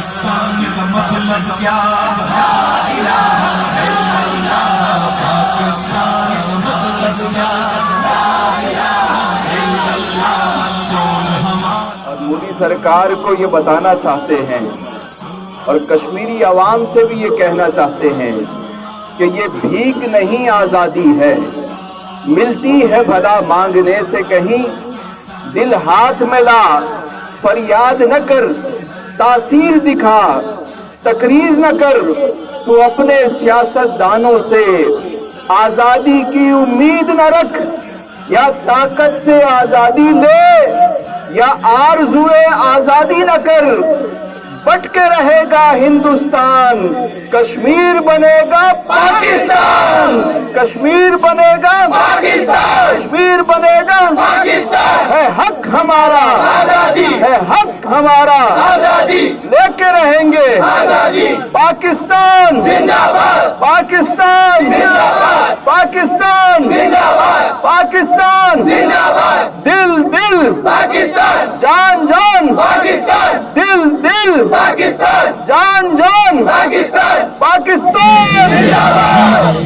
پاکستان کا مطلب کیا؟ لا الہ الا اللہ۔ پاکستان کا مطلب کیا؟ لا الہ الا اللہ۔ کون ہمارا؟ اور مودی سرکار کو یہ بتانا چاہتے ہیں اور کشمیری عوام سے بھی یہ کہنا چاہتے ہیں کہ یہ بھیک نہیں آزادی ہے، ملتی ہے بھلا مانگنے سے کہیں، دل ہاتھ میں لا فریاد نہ کر، تاثیر دکھا تقریر نہ کر، تو اپنے سیاست دانوں سے آزادی کی امید نہ رکھ، یا طاقت سے آزادی لے یا آرزوئے آزادی نہ کر، بٹ کے رہے گا ہندوستان، کشمیر بنے گا پاکستان، کشمیر بنے گا پاکستان، کشمیر بنے گا پاکستان، ہے حق ہمارا آزادی، ہے حق ہمارا آزادی، لے کے رہیں گے آزادی، پاکستان زندہ باد، پاکستان زندہ باد، پاکستان زندہ باد، پاکستان زندہ باد، دل دل پاکستان، جان جان پاکستان، دل دل پاکستان، جان جان پاکستان، پاکستان زندہ باد۔